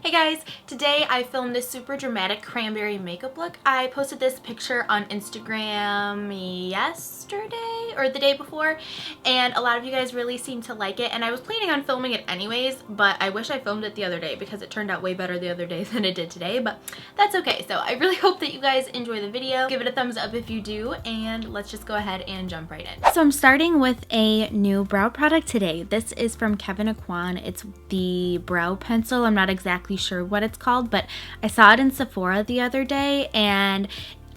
Hey guys, today I filmed this super dramatic cranberry makeup look. I posted this picture on Instagram yesterday or the day before, and a lot of you guys really seemed to like it, and I was planning on filming it anyways, but I wish I filmed it the other day because it turned out way better the other day than it did today, but that's okay. So I really hope that you guys enjoy the video. Give it a thumbs up if you do, and let's just go ahead and jump right in. So I'm starting with a new brow product today. This is from Kevyn Aucoin. It's the brow pencil. I'm not exactly sure what it's called, but I saw it in Sephora the other day and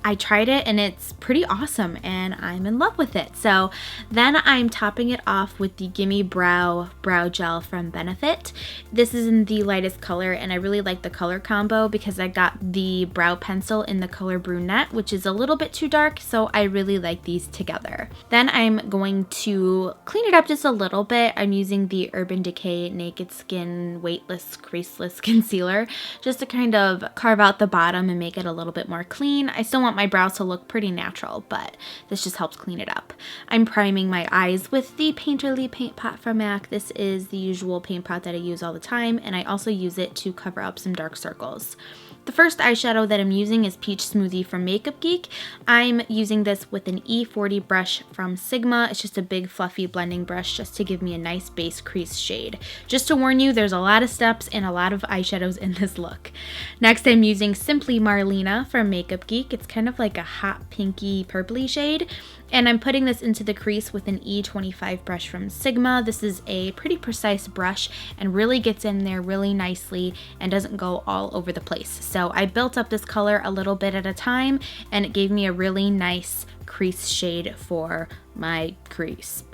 I tried it and it's pretty awesome and I'm in love with it. So then I'm topping it off with the Gimme Brow Brow Gel from Benefit. This is in the lightest color and I really like the color combo because I got the brow pencil in the color Brunette, which is a little bit too dark, so I really like these together. Then I'm going to clean it up just a little bit. I'm using the Urban Decay Naked Skin Weightless Creaseless Concealer just to kind of carve out the bottom and make it a little bit more clean. I still want my brows to look pretty natural, but this just helps clean it up. I'm priming my eyes with the Painterly Paint Pot from MAC. This is the usual paint pot that I use all the time, and I also use it to cover up some dark circles. The first eyeshadow that I'm using is Peach Smoothie from Makeup Geek. I'm using this with an E40 brush from Sigma. It's just a big fluffy blending brush just to give me a nice base crease shade. Just to warn you, there's a lot of steps and a lot of eyeshadows in this look. Next, I'm using Simply Marlena from Makeup Geek. It's kind of like a hot pinky purpley shade. And I'm putting this into the crease with an E25 brush from Sigma. This is a pretty precise brush and really gets in there really nicely and doesn't go all over the place. So I built up this color a little bit at a time and it gave me a really nice crease shade for my crease.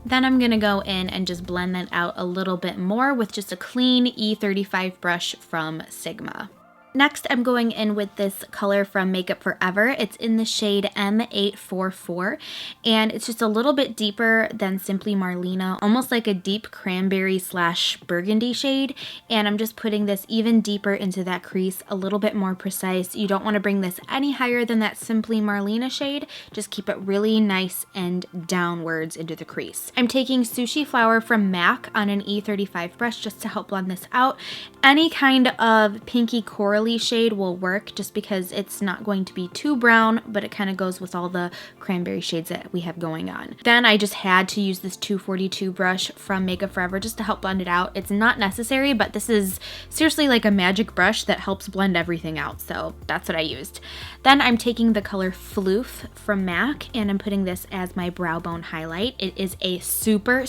Then I'm going to go in and just blend that out a little bit more with just a clean E35 brush from Sigma. Next, I'm going in with this color from Makeup Forever. It's in the shade M844, and it's just a little bit deeper than Simply Marlena, almost like a deep cranberry / burgundy shade, and I'm just putting this even deeper into that crease, a little bit more precise. You don't want to bring this any higher than that Simply Marlena shade. Just keep it really nice and downwards into the crease. I'm taking Sushi Flower from MAC on an E35 brush just to help blend this out. Any kind of pinky corally shade will work just because it's not going to be too brown, but it kind of goes with all the cranberry shades that we have going on. Then I just had to use this 242 brush from Makeup Forever just to help blend it out. It's not necessary, but this is seriously like a magic brush that helps blend everything out, so that's what I used. Then I'm taking the color Floof from MAC and I'm putting this as my brow bone highlight. It is a super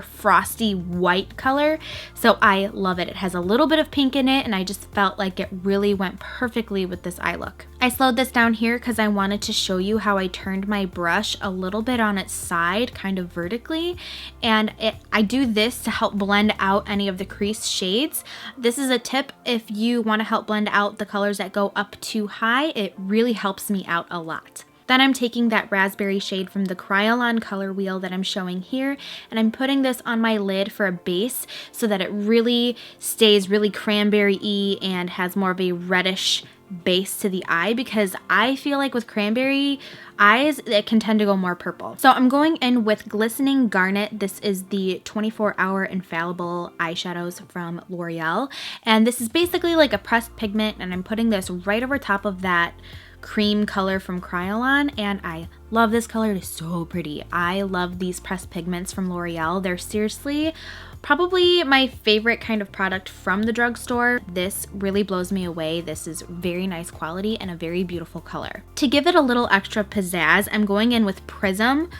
frosty white color, so I love it. It has a little bit of pink in it and I just felt like it really went perfectly with this eye look. I slowed this down here because I wanted to show you how I turned my brush a little bit on its side, kind of vertically, and I do this to help blend out any of the crease shades. This is a tip if you want to help blend out the colors that go up too high. It really helps me out a lot. Then I'm taking that raspberry shade from the Kryolan Color Wheel that I'm showing here, and I'm putting this on my lid for a base so that it really stays really cranberry-y and has more of a reddish base to the eye, because I feel like with cranberry eyes, it can tend to go more purple. So I'm going in with Glistening Garnet. This is the 24-hour infallible eyeshadows from L'Oreal, and this is basically like a pressed pigment, and I'm putting this right over top of that cream color from Kryolan, and I love this color. It is so pretty. I love these pressed pigments from L'Oreal. They're seriously probably my favorite kind of product from the drugstore. This really blows me away. This is very nice quality and a very beautiful color. To give it a little extra pizzazz, I'm going in with Prism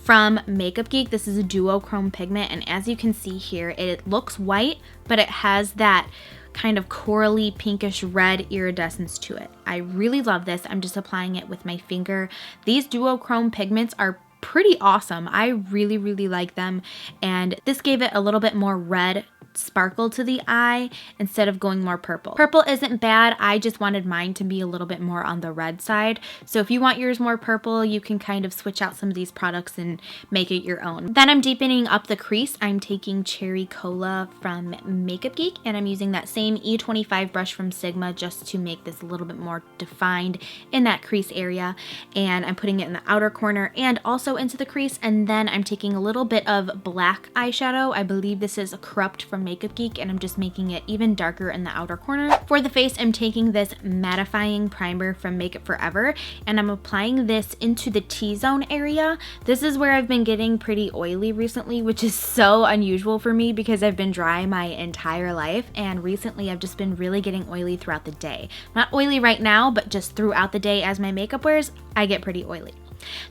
from Makeup Geek. This is a duochrome pigment, and as you can see here, it looks white, but it has that kind of corally pinkish red iridescence to it. I really love this. I'm just applying it with my finger. These duochrome pigments are pretty awesome. I really like them, and this gave it a little bit more red sparkle to the eye instead of going more purple. Purple isn't bad. I just wanted mine to be a little bit more on the red side. So if you want yours more purple, you can kind of switch out some of these products and make it your own. Then I'm deepening up the crease. I'm taking Cherry Cola from Makeup Geek, and I'm using that same E25 brush from Sigma just to make this a little bit more defined in that crease area. And I'm putting it in the outer corner and also into the crease. And then I'm taking a little bit of black eyeshadow. I believe this is a Corrupt from from Makeup Geek, and I'm just making it even darker in the outer corner. For the face, I'm taking this mattifying primer from Makeup Forever, and I'm applying this into the T-zone area. This is where I've been getting pretty oily recently, which is so unusual for me because I've been dry my entire life, and recently I've just been really getting oily throughout the day. Not oily right now, but just throughout the day as my makeup wears, I get pretty oily.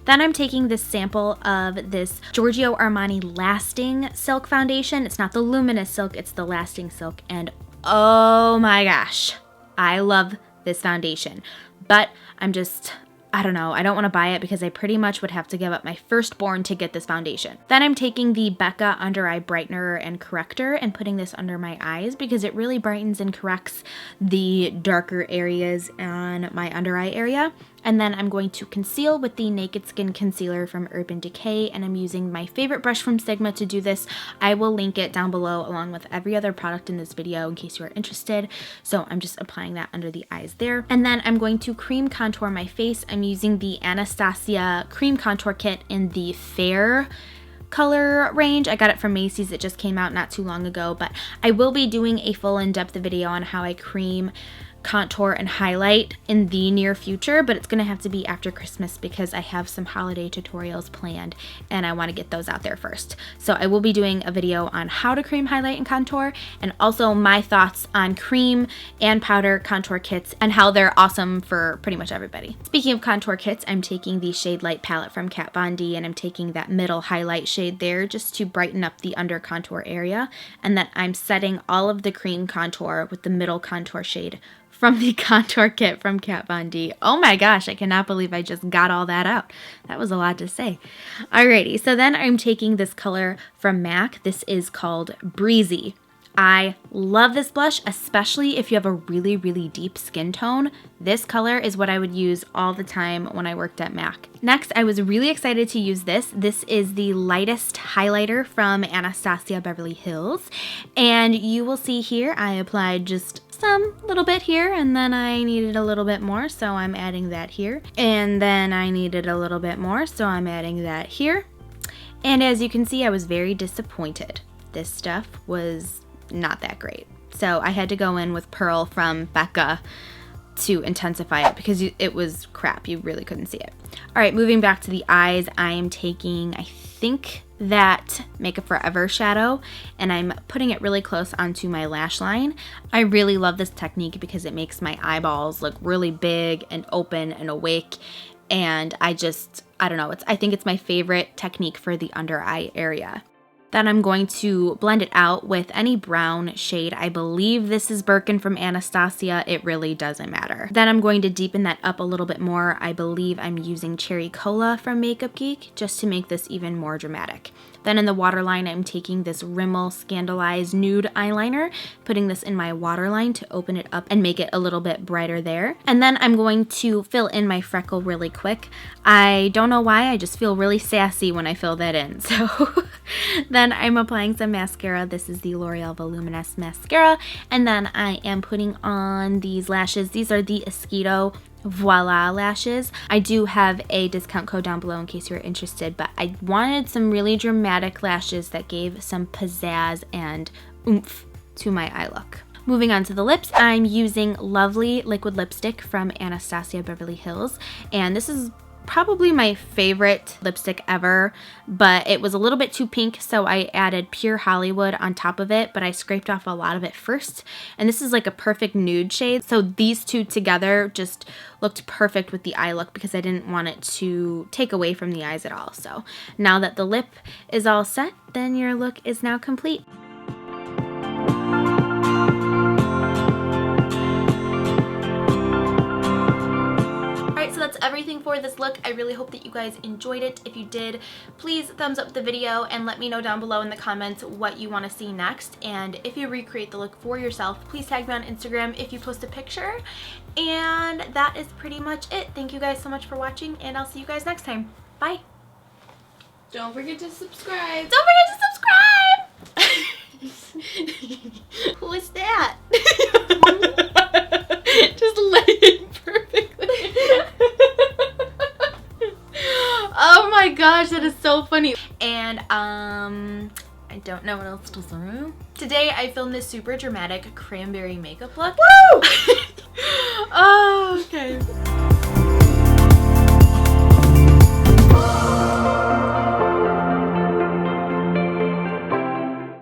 Then I'm taking this sample of this Giorgio Armani Lasting Silk Foundation. It's not the Luminous Silk, it's the Lasting Silk, and oh my gosh, I love this foundation. But I don't know, I don't want to buy it because I pretty much would have to give up my firstborn to get this foundation. Then I'm taking the Becca Under Eye Brightener and Corrector and putting this under my eyes because it really brightens and corrects the darker areas on my under eye area. And then I'm going to conceal with the Naked Skin Concealer from Urban Decay, and I'm using my favorite brush from Sigma to do this. I will link it down below along with every other product in this video in case you are interested. So I'm just applying that under the eyes there. And then I'm going to cream contour my face. I'm using the Anastasia Cream Contour Kit in the Fair color range. I got it from Macy's. It just came out not too long ago, but I will be doing a full in-depth video on how I cream, contour, and highlight in the near future, but it's gonna have to be after Christmas because I have some holiday tutorials planned and I want to get those out there first. So I will be doing a video on how to cream, highlight, and contour, and also my thoughts on cream and powder contour kits and how they're awesome for pretty much everybody. Speaking of contour kits, I'm taking the Shade Light palette from Kat Von D, and I'm taking that middle highlight shade there just to brighten up the under contour area, and then I'm setting all of the cream contour with the middle contour shade from the contour kit from Kat Von D. Oh my gosh, I cannot believe I just got all that out. That was a lot to say. Alrighty, so then I'm taking this color from MAC. This is called Breezy. I love this blush, especially if you have a really, really deep skin tone. This color is what I would use all the time when I worked at MAC. Next, I was really excited to use this. This is the lightest highlighter from Anastasia Beverly Hills. And you will see here, I applied just some little bit here, and then I needed a little bit more, so I'm adding that here. And then I needed a little bit more, so I'm adding that here. And as you can see, I was very disappointed. This stuff was not that great. So I had to go in with Pearl from Becca to intensify it because it was crap. You really couldn't see it. All right, moving back to the eyes, I am taking, I think, that Makeup Forever shadow, and I'm putting it really close onto my lash line. I really love this technique because it makes my eyeballs look really big and open and awake, and I don't know, I think it's my favorite technique for the under eye area. Then I'm going to blend it out with any brown shade. I believe this is Birkin from Anastasia. It really doesn't matter. Then I'm going to deepen that up a little bit more. I believe I'm using Cherry Cola from Makeup Geek just to make this even more dramatic. Then in the waterline, I'm taking this Rimmel Scandalized Nude Eyeliner, putting this in my waterline to open it up and make it a little bit brighter there. And then I'm going to fill in my freckle really quick. I don't know why, I just feel really sassy when I fill that in. So then I'm applying some mascara. This is the L'Oreal Voluminous Mascara. And then I am putting on these lashes. These are the Esquito Voila lashes. I do have a discount code down below in case you're interested, but I wanted some really dramatic lashes that gave some pizzazz and oomph to my eye look. Moving on to the lips, I'm using Lovely Liquid Lipstick from Anastasia Beverly Hills, and this is probably my favorite lipstick ever, but it was a little bit too pink, so I added Pure Hollywood on top of it, but I scraped off a lot of it first. And this is like a perfect nude shade, so these two together just looked perfect with the eye look because I didn't want it to take away from the eyes at all. So now that the lip is all set, then your look is now complete. That's everything for this look. I really hope that you guys enjoyed it. If you did, please thumbs up the video and let me know down below in the comments what you want to see next. And if you recreate the look for yourself, please tag me on Instagram if you post a picture. And that is pretty much it. Thank you guys so much for watching, and I'll see you guys next time. Bye. Don't forget to subscribe. Don't forget to subscribe. Who is that? Just lay it perfectly. Oh my gosh, that is so funny. And I don't know what else to say. Today I filmed this super dramatic cranberry makeup look. Woo! Oh,